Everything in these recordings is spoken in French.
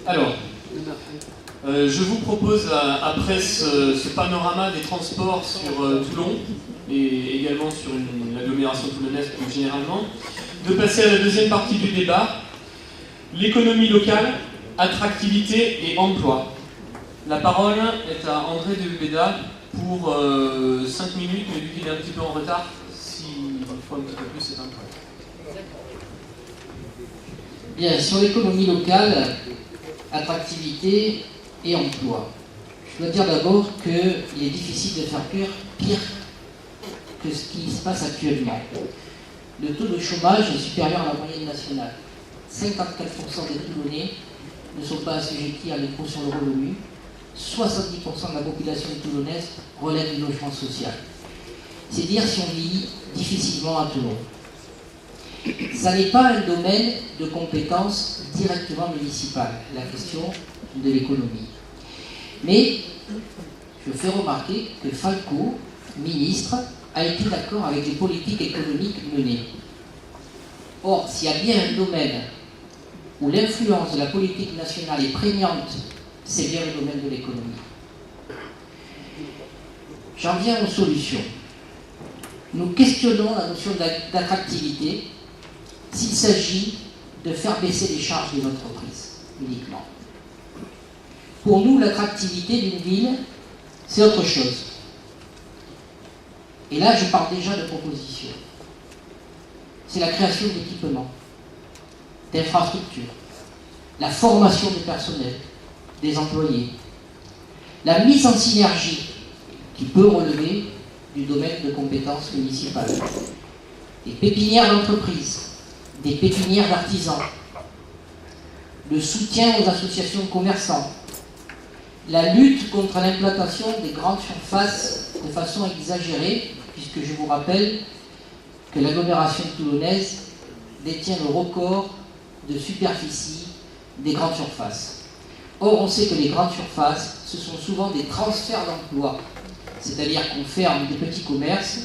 Alors, je vous propose, après ce panorama des transports sur Toulon, et également sur l'agglomération toulonnaise plus généralement, de passer à la deuxième partie du débat, l'économie locale, attractivité et emploi. La parole est à André de Ubeda pour 5 minutes, mais vu qu'il est un petit peu en retard, s'il faut un petit peu plus, c'est un peu. Bien, sur l'économie locale, attractivité et emploi. Je dois dire d'abord qu'il est difficile de faire pire que ce qui se passe actuellement. Le taux de chômage est supérieur à la moyenne nationale. 54% des Toulonnais ne sont pas assujettis à l'impôt sur le revenu. 70% de la population toulonnaise relève du logement social. C'est dire si on vit difficilement à Toulon. Ça n'est pas un domaine de compétences directement municipales, la question de l'économie. Mais je fais remarquer que Falco, ministre, a été d'accord avec les politiques économiques menées. Or, s'il y a bien un domaine où l'influence de la politique nationale est prégnante, c'est bien le domaine de l'économie. J'en viens aux solutions. Nous questionnons la notion d'attractivité s'il s'agit de faire baisser les charges des entreprises uniquement. Pour nous, l'attractivité d'une ville, c'est autre chose. Et là, je parle déjà de propositions. C'est la création d'équipements, d'infrastructures, la formation du personnel, des employés, la mise en synergie qui peut relever du domaine de compétences municipales, des pépinières d'entreprises, des pépinières d'artisans, le soutien aux associations de commerçants, la lutte contre l'implantation des grandes surfaces de façon exagérée, puisque je vous rappelle que l'agglomération toulonnaise détient le record de superficie des grandes surfaces. Or, on sait que les grandes surfaces, ce sont souvent des transferts d'emplois, c'est-à-dire qu'on ferme des petits commerces.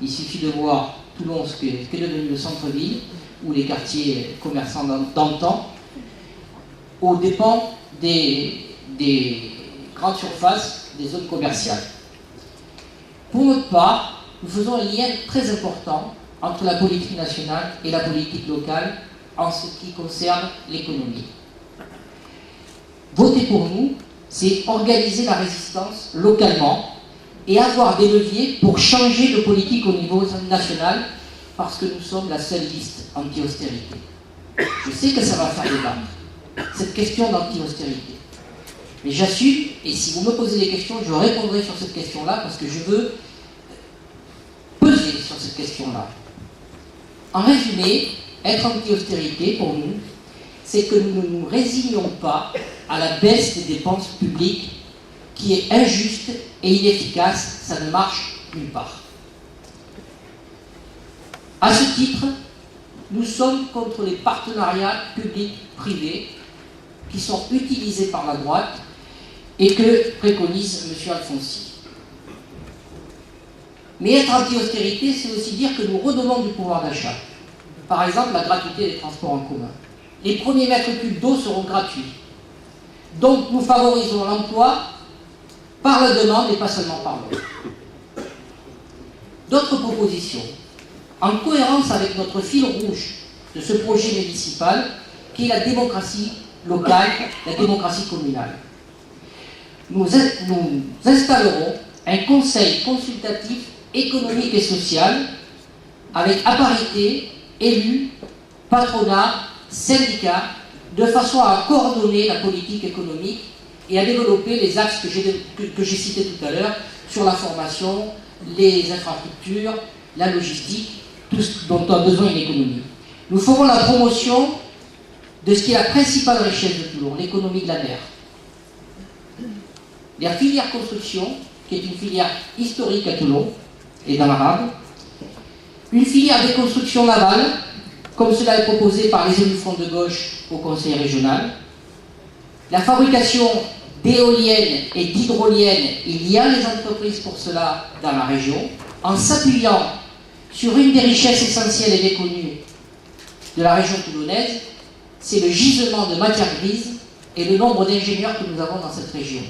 Il suffit de voir Toulon, ce qu'est devenu le centre-ville, ou les quartiers commerçants d'antan, aux dépens des grandes surfaces, des zones commerciales. Pour notre part, nous faisons un lien très important entre la politique nationale et la politique locale en ce qui concerne l'économie. Voter pour nous, c'est organiser la résistance localement et avoir des leviers pour changer de politique au niveau national, parce que nous sommes la seule liste anti-austérité. Je sais que ça va faire débat, cette question d'anti-austérité. Mais j'assume, et si vous me posez des questions, je répondrai sur cette question-là, parce que je veux peser sur cette question-là. En résumé, être anti-austérité, pour nous, c'est que nous ne nous résignons pas à la baisse des dépenses publiques qui est injuste et inefficace, ça ne marche nulle part. À ce titre, nous sommes contre les partenariats publics-privés qui sont utilisés par la droite et que préconise M. Alfonsi. Mais être anti-austérité, c'est aussi dire que nous redonnons du pouvoir d'achat. Par exemple, la gratuité des transports en commun. Les premiers mètres cubes d'eau seront gratuits. Donc nous favorisons l'emploi par la demande et pas seulement par l'offre. D'autres propositions, en cohérence avec notre fil rouge de ce projet municipal, qui est la démocratie locale, la démocratie communale. Nous installerons un conseil consultatif économique et social avec à parité, élus, patronat, syndicats, de façon à coordonner la politique économique et à développer les axes que j'ai cités tout à l'heure sur la formation, les infrastructures, la logistique, tout ce dont a besoin une économie. Nous ferons la promotion de ce qui est la principale richesse de Toulon, l'économie de la mer. La filière construction, qui est une filière historique à Toulon et dans l'Arabe, une filière de construction navale, comme cela est proposé par les élus Front de gauche au conseil régional, la fabrication d'éoliennes et d'hydroliennes, il y a les entreprises pour cela dans la région, en s'appuyant sur une des richesses essentielles et méconnues de la région toulonnaise, c'est le gisement de matières grises et le nombre d'ingénieurs que nous avons dans cette région.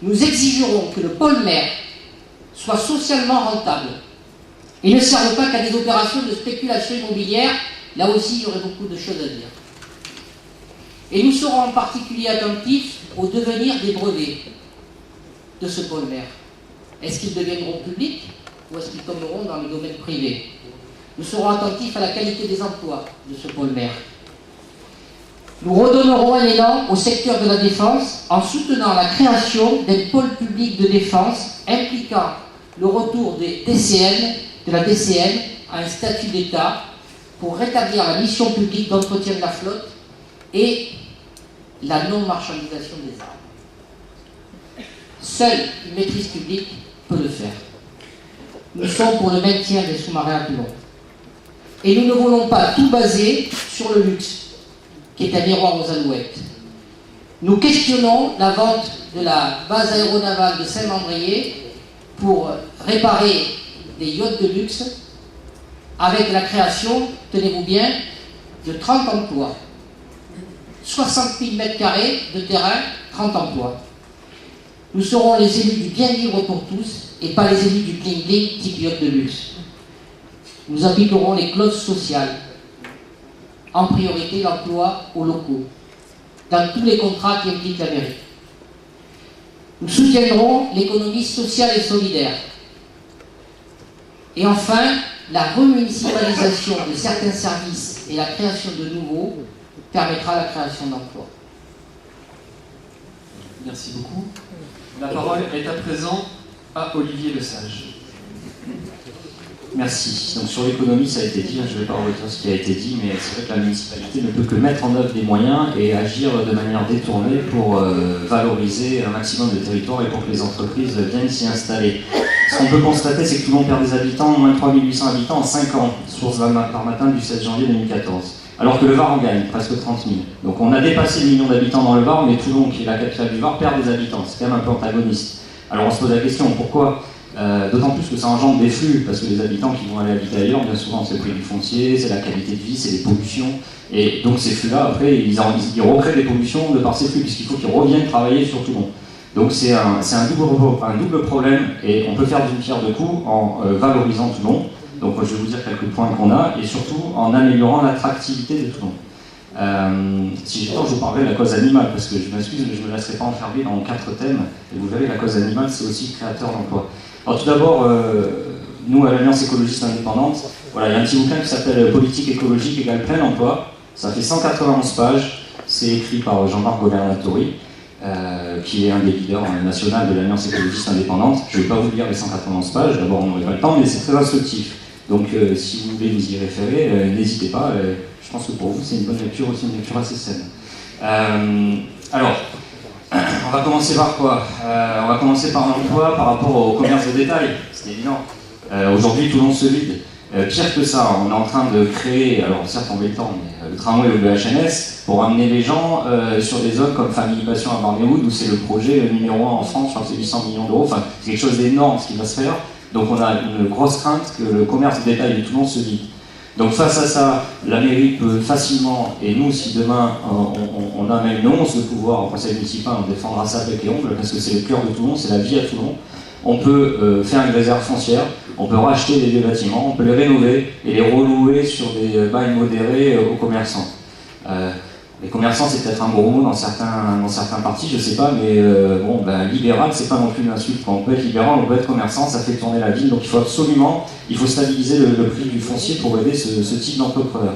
Nous exigerons que le pôle mer soit socialement rentable et ne serve pas qu'à des opérations de spéculation immobilière. Là aussi, il y aurait beaucoup de choses à dire. Et nous serons en particulier attentifs au devenir des brevets de ce pôle mer. Est-ce qu'ils deviendront publics ou est-ce qu'ils tomberont dans le domaine privé? Nous serons attentifs à la qualité des emplois de ce pôle mer. Nous redonnerons un élan au secteur de la défense en soutenant la création d'un pôle public de défense impliquant le retour des DCN, de la DCN à un statut d'État pour rétablir la mission publique d'entretien de la flotte et la non-marchandisation des armes. Seule une maîtrise publique peut le faire. Nous sommes pour le maintien des sous-marins à Toulon. Et nous ne voulons pas tout baser sur le luxe, qui est un miroir aux alouettes. Nous questionnons la vente de la base aéronavale de Saint-Mandrier pour réparer des yachts de luxe avec la création, tenez-vous bien, de 30 emplois. 60 000 m² de terrain, 30 emplois. Nous serons les élus du bien vivre pour tous et pas les élus du bling-bling type yacht de luxe. Nous appliquerons les clauses sociales. En priorité, l'emploi aux locaux, dans tous les contrats qui impliquent la mairie. Nous soutiendrons l'économie sociale et solidaire. Et enfin, la remunicipalisation de certains services et la création de nouveaux permettra la création d'emplois. Merci beaucoup. La parole est à présent à Olivier Lesage. Merci. Donc sur l'économie, ça a été dit, je ne vais pas revenir ce qui a été dit, mais c'est vrai que la municipalité ne peut que mettre en œuvre des moyens et agir de manière détournée pour valoriser un maximum de territoire et pour que les entreprises viennent s'y installer. Ce qu'on peut constater, c'est que tout le monde perd des habitants, moins de 3800 habitants en 5 ans, source par matin du 16 janvier 2014. Alors que le Var en gagne, presque 30 000. Donc on a dépassé le million d'habitants dans le Var, mais Toulon, qui est la capitale du Var, perd des habitants. C'est quand même un peu antagoniste. Alors on se pose la question, pourquoi d'autant plus que ça engendre des flux, parce que les habitants qui vont aller habiter ailleurs, bien souvent c'est le prix du foncier, c'est la qualité de vie, c'est les pollutions, et donc ces flux-là, après, ils recréent des pollutions de par ces flux, puisqu'il faut qu'ils reviennent travailler sur Toulon. Donc c'est un double problème, et on peut faire d'une pierre deux coups en valorisant Toulon. Donc je vais vous dire quelques points qu'on a, et surtout en améliorant l'attractivité de Toulon. Si j'ai le temps, je vous parlerai de la cause animale, parce que je m'excuse, mais je ne me laisserai pas enfermer dans 4 thèmes, et vous verrez, la cause animale, c'est aussi créateur d'emplois. Alors tout d'abord, nous à l'Alliance écologiste indépendante, voilà, il y a un petit bouquin qui s'appelle Politique écologique égale plein emploi. Ça fait 191 pages, c'est écrit par Jean-Marc Gaudin-Latory, qui est un des leaders national de l'Alliance écologiste indépendante. Je ne vais pas vous lire les 191 pages, d'abord on n'aurait pas le temps, mais c'est très instructif. Donc si vous voulez vous y référer, n'hésitez pas, je pense que pour vous c'est une bonne lecture, aussi une lecture assez saine. Alors, on va commencer par quoi? On va commencer par l'emploi par rapport au commerce de détail, c'est évident. Aujourd'hui, Toulon se vide. Pire que ça, on est en train de créer, alors certes on met le temps, mais le tramway ou le HNS pour amener les gens sur des zones comme Family Passion à Barnéwood, où c'est le projet numéro 1 en France, je crois que c'est 800 millions d'euros, enfin c'est quelque chose d'énorme ce qui va se faire. Donc on a une grosse crainte que le commerce de détail de Toulon se vide. Donc face à ça, la mairie peut facilement, et nous si demain on a même une once de pouvoir au conseil municipal, on défendra ça avec les ongles, parce que c'est le cœur de Toulon, c'est la vie à Toulon. On peut faire une réserve foncière, on peut racheter des vieux bâtiments, on peut les rénover et les relouer sur des bails modérés aux commerçants. Les commerçants, c'est peut-être un gros mot dans certains partis, je sais pas, mais bon, libéral, c'est pas non plus une insulte. Quand on peut être libéral, on peut être commerçant, ça fait tourner la ville, donc il faut stabiliser le prix du foncier pour aider ce type d'entrepreneur.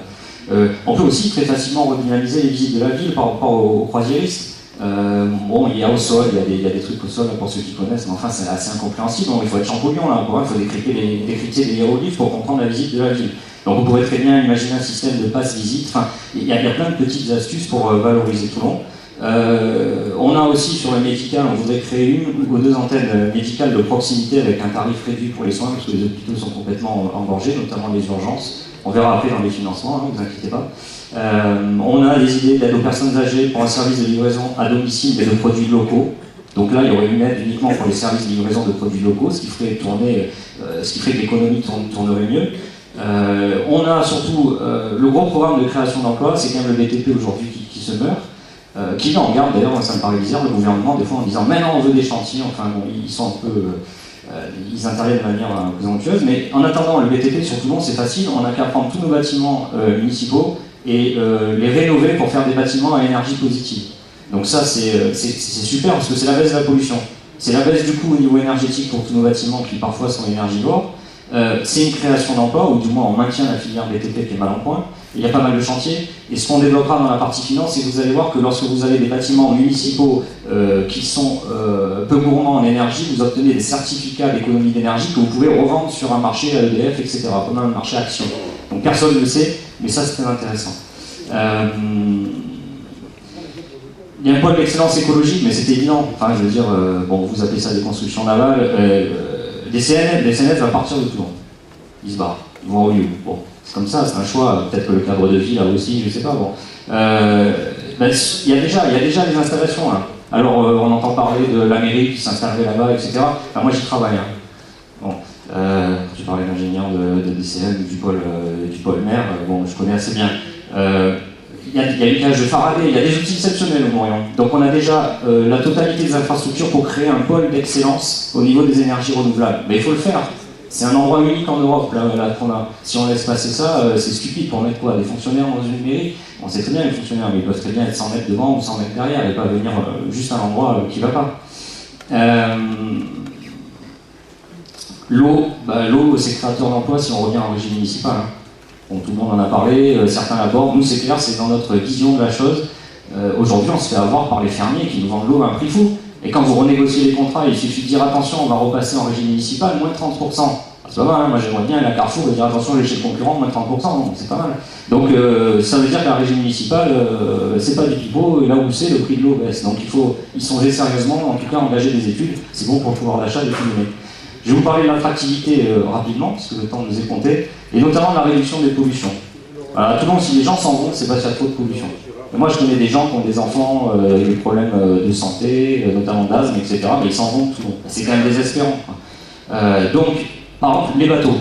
On peut aussi très facilement redynamiser les visites de la ville par rapport aux croisiéristes. Bon, il y a au sol, il y a des trucs au sol, pour ceux qui connaissent, mais enfin c'est assez incompréhensible, donc il faut être champollion là, il faut décrypter des hiéroglyphes pour comprendre la visite de la ville. Donc vous pourrez très bien imaginer un système de passe-visite, enfin il y a plein de petites astuces pour valoriser Toulon. On a aussi sur le médical, on voudrait créer 1 ou 2 antennes médicales de proximité avec un tarif réduit pour les soins, parce que les hôpitaux sont complètement engorgés, notamment les urgences. On verra après dans les financements, ne vous inquiétez pas. On a des idées d'aide aux personnes âgées pour un service de livraison à domicile mais de produits locaux. Donc là, il y aurait une aide uniquement pour les services de livraison de produits locaux, ce qui ferait que l'économie tournerait mieux. On a surtout le gros programme de création d'emplois, c'est quand même le BTP aujourd'hui qui se meurt. qui met en garde, d'ailleurs, ça me paraît bizarre, le gouvernement, des fois en disant maintenant on veut des chantiers, enfin bon, ils sont un peu. Ils interviennent de manière présomptueuse, mais en attendant, le BTP sur Toulon, c'est facile, on n'a qu'à prendre tous nos bâtiments municipaux et les rénover pour faire des bâtiments à énergie positive. Donc ça, c'est super parce que c'est la baisse de la pollution. C'est la baisse du coût au niveau énergétique pour tous nos bâtiments qui parfois sont énergivores. C'est une création d'emplois, ou du moins on maintient la filière BTP qui est mal en point. Il y a pas mal de chantiers. Et ce qu'on développera dans la partie finance, c'est que vous allez voir que lorsque vous avez des bâtiments municipaux qui sont peu gourmands en énergie, vous obtenez des certificats d'économie d'énergie que vous pouvez revendre sur un marché à EDF, etc., comme un marché action. Donc personne ne le sait, mais ça c'est très intéressant. Il y a un pôle d'excellence écologique, mais c'était évident. Enfin, je veux dire, bon, vous appelez ça des constructions navales. DCNF va partir de Toulon. Ils se barrent. Ils vont au lieu. Bon, c'est comme ça, c'est un choix. Peut-être que le cadre de vie, là aussi, je sais pas. Bon. Ben, il y a déjà des installations, là. Alors, on entend parler de la mairie qui s'installerait là-bas, etc. Enfin, moi, j'y travaille. Hein. Bon. J'ai parlé d'ingénieur de DCN, du pôle maire. Bon, je connais assez bien. Il y a une cage de Faraday, il y a des outils exceptionnels au Morillon. Donc on a déjà la totalité des infrastructures pour créer un pôle d'excellence au niveau des énergies renouvelables. Mais il faut le faire. C'est un endroit unique en Europe, là qu'on a. Si on laisse passer ça, c'est stupide pour mettre quoi? Des fonctionnaires dans une mairie? On sait très bien les fonctionnaires, mais ils peuvent très bien être 100 mètres devant ou 100 mètres derrière et pas venir juste à l'endroit qui ne va pas. L'eau, c'est créateur d'emplois si on revient en régime municipal. Hein. Bon, tout le monde en a parlé, certains l'abordent. Nous, c'est clair, c'est dans notre vision de la chose. Aujourd'hui, on se fait avoir par les fermiers qui nous vendent l'eau à un prix fou. Et quand vous renégociez les contrats, il suffit de dire attention, on va repasser en régime municipal, moins de 30%. C'est pas mal, hein. Moi j'aimerais bien aller à Carrefour et dire attention, j'ai chez le concurrent, moins de 30%, non, c'est pas mal. Donc ça veut dire qu'un régime municipal, c'est pas du pipeau, et là où c'est, le prix de l'eau baisse. Donc il faut y songer sérieusement, en tout cas engager des études, c'est bon pour le pouvoir d'achat des communes. Je vais vous parler de l'attractivité rapidement, puisque le temps nous est compté, et notamment de la réduction des pollutions. Alors, à Toulon, si les gens s'en vont, c'est parce qu'il y a trop de pollution. Et moi, je connais des gens qui ont des enfants avec des problèmes de santé, notamment d'asthme, etc., mais ils s'en vont de Toulon. C'est quand même désespérant. Donc, par exemple, les bateaux.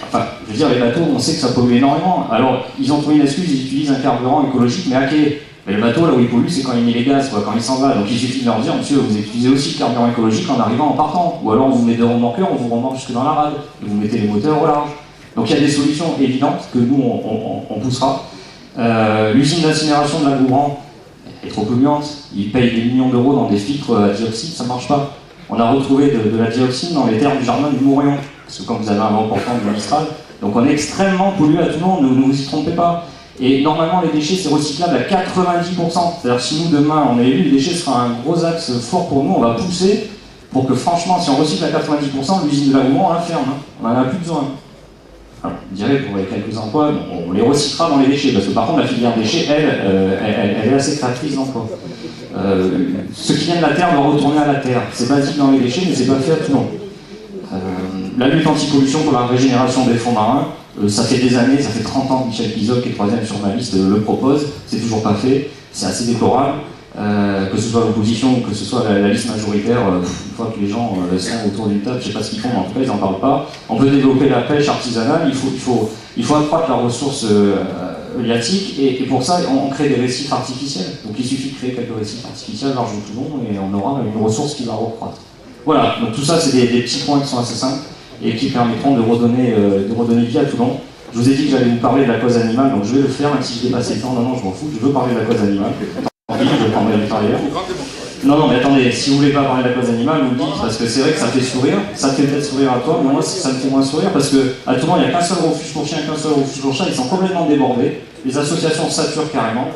Enfin, je veux dire, les bateaux, on sait que ça pollue énormément. Alors, ils ont trouvé une excuse, ils utilisent un carburant écologique, mais hacké. Mais le bateau, là où il pollue, c'est quand il met les gaz, quoi, quand il s'en va. Donc il suffit de leur dire, monsieur, vous utilisez aussi le carburant écologique en arrivant en partant. Ou alors vous mettez des remorqueurs, on vous remorque jusque dans la rade. Et vous mettez les moteurs au large. Donc il y a des solutions évidentes que nous, on poussera. L'usine d'incinération de la Gouran est trop polluante. Ils payent des millions d'euros dans des filtres à dioxyde, ça ne marche pas. On a retrouvé de la dioxine dans les terres du jardin du Morillon. Parce que quand vous avez un vent portant de Mistral, donc on est extrêmement pollué à tout le monde, ne vous y trompez pas. Et normalement, les déchets, c'est recyclable à 90%. C'est-à-dire que si nous, demain, on est élu, les déchets sera un gros axe fort pour nous. On va pousser pour que, franchement, si on recycle à 90%, l'usine de la Gouran, on la ferme. Hein. On n'en a plus besoin. Alors, je dirais, pour les quelques emplois, on les recyclera dans les déchets. Parce que, par contre, la filière déchets, elle est assez créatrice d'emplois. Ce qui vient de la terre doit retourner à la terre. C'est basique dans les déchets, mais c'est pas fait à tout le monde. La lutte anti-pollution pour la régénération des fonds marins, ça fait des années, ça fait 30 ans que Michel Pizoc, qui est troisième sur ma liste, le propose. C'est toujours pas fait. C'est assez déplorable. Que ce soit l'opposition ou que ce soit la liste majoritaire, une fois que les gens sont autour d'une table, je sais pas ce qu'ils font, mais en tout cas ils n'en parlent pas. On peut développer la pêche artisanale, il faut accroître la ressource halieutique, et pour ça on crée des récifs artificiels. Donc il suffit de créer quelques récifs artificiels large de Toulon et on aura une ressource qui va recroître. Voilà, donc tout ça c'est des petits points qui sont assez simples et qui permettront de redonner vie à Toulon. Je vous ai dit que j'allais vous parler de la cause animale, donc je vais le faire, même si je dépasse le temps. Non, je m'en fous, je veux parler de la cause animale. Je prendrai du temps ailleurs. Non, mais attendez, si vous voulez pas parler de la cause animale, vous le dites, parce que c'est vrai que ça fait sourire, ça fait peut-être sourire à toi, mais moi ça me fait moins sourire, parce qu'à Toulon, il n'y a qu'un seul refuge pour chiens, qu'un seul refuge pour chats, ils sont complètement débordés, les associations saturent carrément,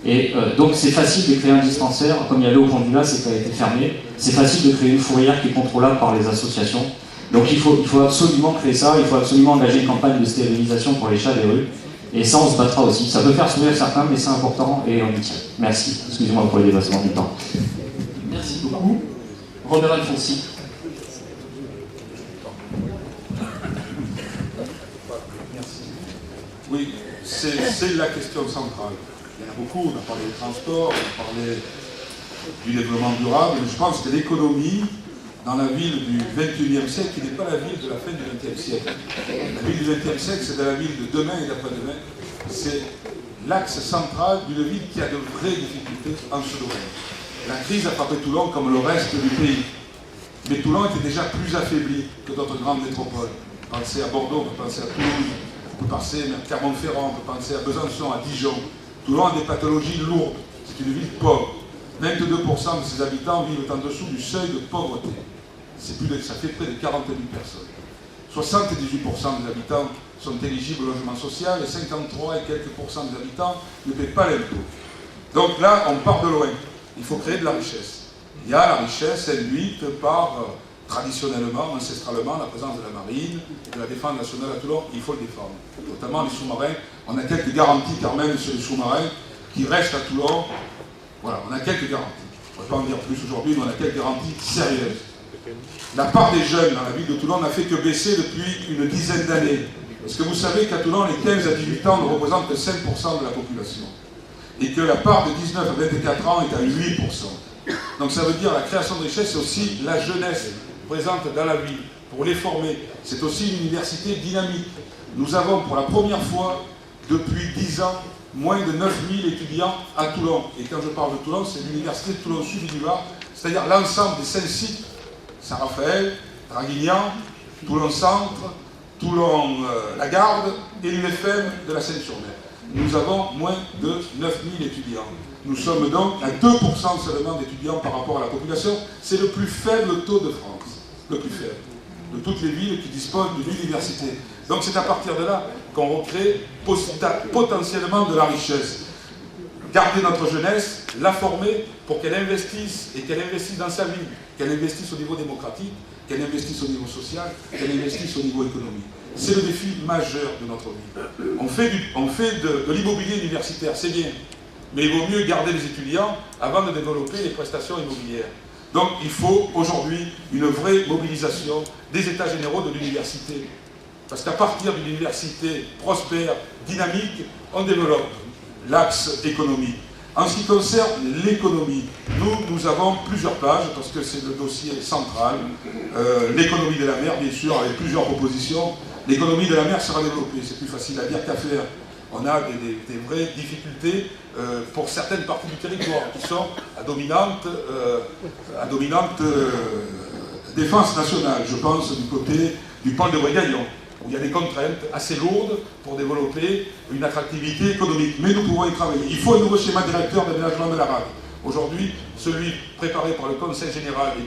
et donc c'est facile de créer un dispensaire, comme il y avait au Pont du Lac, c'est qui a été fermé, c'est facile de créer une fourrière qui est contrôlable par les associations, donc il faut absolument créer ça, il faut absolument engager une campagne de stérilisation pour les chats des rues. Et ça, on se battra aussi. Ça peut faire sourire certains, mais c'est important et on y tient. Merci. Excusez-moi pour les dépassements du temps. Merci beaucoup. Robert Alfonsi. Merci. Oui, c'est la question centrale. Il y en a beaucoup. On a parlé du transport, on a parlé du développement durable. Je pense que l'économie, dans la ville du XXIe siècle, qui n'est pas la ville de la fin du XXe siècle. La ville du XXe siècle, c'est la ville de demain et d'après-demain. C'est l'axe central d'une ville qui a de vraies difficultés en ce domaine. La crise a frappé Toulon comme le reste du pays. Mais Toulon était déjà plus affaibli que d'autres grandes métropoles. Pensez à Bordeaux, on peut penser à Toulouse, on peut penser à Clermont-Ferrand, on peut penser à Besançon, à Dijon. Toulon a des pathologies lourdes. C'est une ville pauvre. 22% de ses habitants vivent en dessous du seuil de pauvreté. Ça fait près de 40 000 personnes. 78% des habitants sont éligibles au logement social et 53 et quelques pourcents des habitants ne paient pas l'impôt. Donc là, on part de loin. Il faut créer de la richesse. Il y a la richesse induite par, traditionnellement, ancestralement, la présence de la marine, de la défense nationale à Toulon. Il faut le défendre. Notamment les sous-marins. On a quelques garanties quand même sur les sous-marins qui restent à Toulon. Voilà, on a quelques garanties. On ne va pas en dire plus aujourd'hui, mais on a quelques garanties sérieuses. La part des jeunes dans la ville de Toulon n'a fait que baisser depuis une dizaine d'années. Parce que vous savez qu'à Toulon, les 15 à 18 ans ne représentent que 5% de la population. Et que la part de 19 à 24 ans est à 8%. Donc ça veut dire la création de richesse, c'est aussi la jeunesse présente dans la ville, pour les former. C'est aussi une université dynamique. Nous avons pour la première fois, depuis 10 ans, moins de 9000 étudiants à Toulon. Et quand je parle de Toulon, c'est l'université de Toulon-Sud du Var, c'est-à-dire l'ensemble des 5 sites, Saint-Raphaël, Draguignan, Toulon-Centre, Toulon-Lagarde et l'UFM de la Seine-sur-Mer. Nous avons moins de 9000 étudiants. Nous sommes donc à 2% seulement d'étudiants par rapport à la population. C'est le plus faible taux de France, le plus faible, de toutes les villes qui disposent d'une université. Donc c'est à partir de là qu'on recrée potentiellement de la richesse. Garder notre jeunesse, la former pour qu'elle investisse, et qu'elle investisse dans sa vie, qu'elle investisse au niveau démocratique, qu'elle investisse au niveau social, qu'elle investisse au niveau économique. C'est le défi majeur de notre vie. On fait de l'immobilier universitaire, c'est bien, mais il vaut mieux garder les étudiants avant de développer les prestations immobilières. Donc il faut aujourd'hui une vraie mobilisation des états généraux de l'université. Parce qu'à partir d'une université prospère, dynamique, on développe l'axe économique. En ce qui concerne l'économie, nous avons plusieurs pages, parce que c'est le dossier central. L'économie de la mer, bien sûr, avec plusieurs propositions. L'économie de la mer sera développée, c'est plus facile à dire qu'à faire. On a des vraies difficultés pour certaines parties du territoire qui sont à dominante défense nationale. Je pense du côté du pôle de Brégallion, où il y a des contraintes assez lourdes pour développer une attractivité économique. Mais nous pouvons y travailler. Il faut un nouveau schéma directeur d'aménagement de la rade. Aujourd'hui, celui préparé par le Conseil général et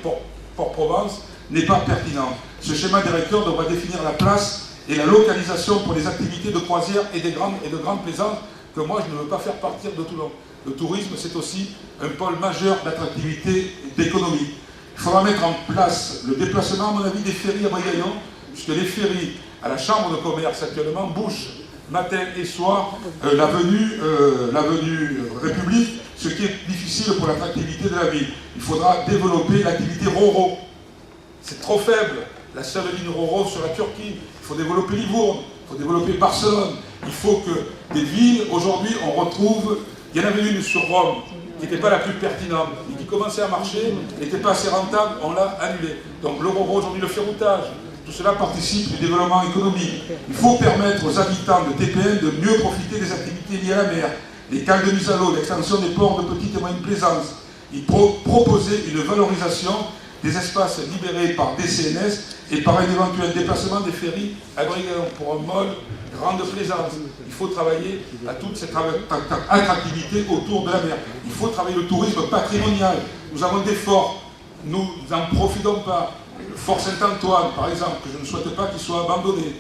Port-Provence n'est pas pertinent. Ce schéma directeur devra définir la place et la localisation pour les activités de croisière et de grandes plaisances que moi je ne veux pas faire partir de Toulon. Le tourisme, c'est aussi un pôle majeur d'attractivité et d'économie. Il faudra mettre en place le déplacement, à mon avis, des ferries à Brégallion, puisque les ferries à la Chambre de commerce actuellement bouchent matin et soir l'avenue République, ce qui est difficile pour l'attractivité de la ville. Il faudra développer l'activité RoRo. C'est trop faible. La seule ligne RoRo sur la Turquie. Il faut développer Livourne, il faut développer Barcelone. Il faut que des villes, aujourd'hui, on retrouve... Il y en avait une sur Rome, qui n'était pas la plus pertinente, et qui commençait à marcher, n'était pas assez rentable, on l'a annulée. Donc le RoRo, aujourd'hui, le ferroutage, tout cela participe du développement économique. Il faut permettre aux habitants de TPN de mieux profiter des activités liées à la mer, les cales de mise à l'eau, l'extension des ports de petites et moyennes plaisances. Il proposer une valorisation des espaces libérés par DCNS et par un éventuel déplacement des ferries à Brégallion pour un mode grande plaisance. Il faut travailler à toute cette attractivité autour de la mer. Il faut travailler le tourisme patrimonial. Nous avons des forts, nous n'en profitons pas. Le fort Saint-Antoine, par exemple, que je ne souhaite pas qu'il soit abandonné.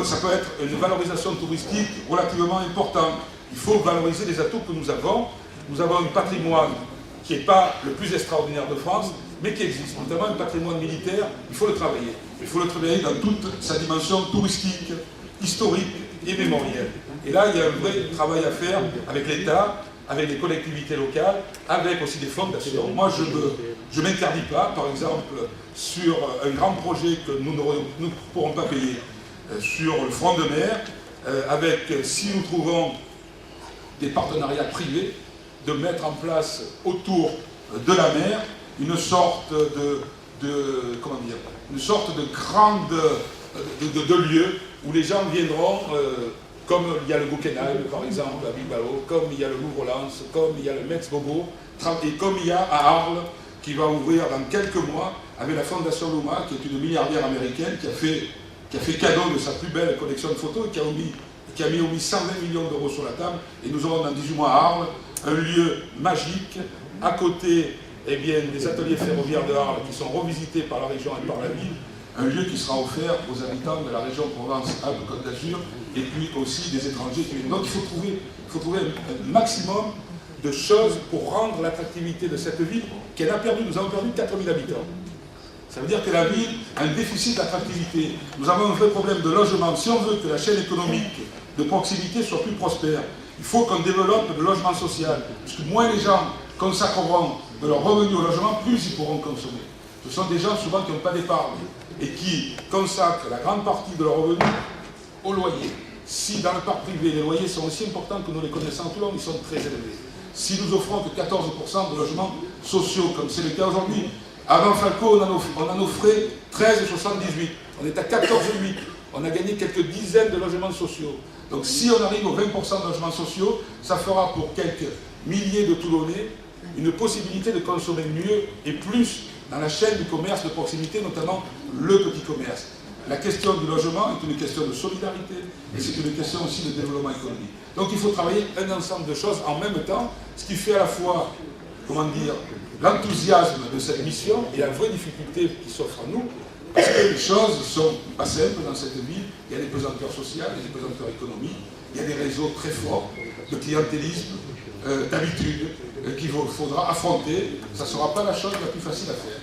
Ça peut être une valorisation touristique relativement importante. Il faut valoriser les atouts que nous avons. Nous avons un patrimoine qui n'est pas le plus extraordinaire de France, mais qui existe, notamment un patrimoine militaire. Il faut le travailler. Il faut le travailler dans toute sa dimension touristique, historique et mémorielle. Et là, il y a un vrai travail à faire avec l'État, avec les collectivités locales, avec aussi des fondations. Moi, je ne m'interdis pas, par exemple, sur un grand projet que nous ne pourrons pas payer, sur le front de mer, avec, si nous trouvons des partenariats privés, de mettre en place autour de la mer une sorte de lieu où les gens viendront comme il y a le Guggenheim, par exemple, à Bilbao, comme il y a le Louvre-Lens, comme il y a le Metz-Bobo, et comme il y a à Arles, qui va ouvrir dans quelques mois, avec la Fondation Luma, qui est une milliardaire américaine, qui a fait cadeau de sa plus belle collection de photos, et qui a mis 120 millions d'euros sur la table, et nous aurons dans 18 mois à Arles un lieu magique, à côté des ateliers ferroviaires de Arles, qui sont revisités par la région et par la ville, un lieu qui sera offert aux habitants de la région Provence-Alpes-Côte d'Azur, et puis aussi des étrangers qui viennent. Donc il faut trouver un maximum de choses pour rendre l'attractivité de cette ville, nous avons perdu 4000 habitants. Ça veut dire que la ville a un déficit d'attractivité. Nous avons un vrai problème de logement. Si on veut que la chaîne économique de proximité soit plus prospère, il faut qu'on développe le logement social. Parce que moins les gens consacreront de leur revenu au logement, plus ils pourront consommer. Ce sont des gens souvent qui n'ont pas d'épargne et qui consacrent la grande partie de leur revenu au loyer. Si dans le parc privé, les loyers sont aussi importants que nous les connaissons à Toulon, ils sont très élevés. Si nous offrons que 14% de logements sociaux, comme c'est le cas aujourd'hui, avant Falco, on en offrait 13,78. On est à 14,8. On a gagné quelques dizaines de logements sociaux. Donc si on arrive aux 20% de logements sociaux, ça fera pour quelques milliers de Toulonnais une possibilité de consommer mieux et plus dans la chaîne du commerce de proximité, notamment le petit commerce. La question du logement est une question de solidarité et c'est une question aussi de développement économique. Donc il faut travailler un ensemble de choses en même temps, ce qui fait à la fois, l'enthousiasme de cette mission et la vraie difficulté qui s'offre à nous, parce que les choses ne sont pas simples dans cette ville. Il y a des pesanteurs sociales, il y a des pesanteurs économiques, il y a des réseaux très forts de clientélisme, d'habitude, qu'il faudra affronter. Ça ne sera pas la chose la plus facile à faire.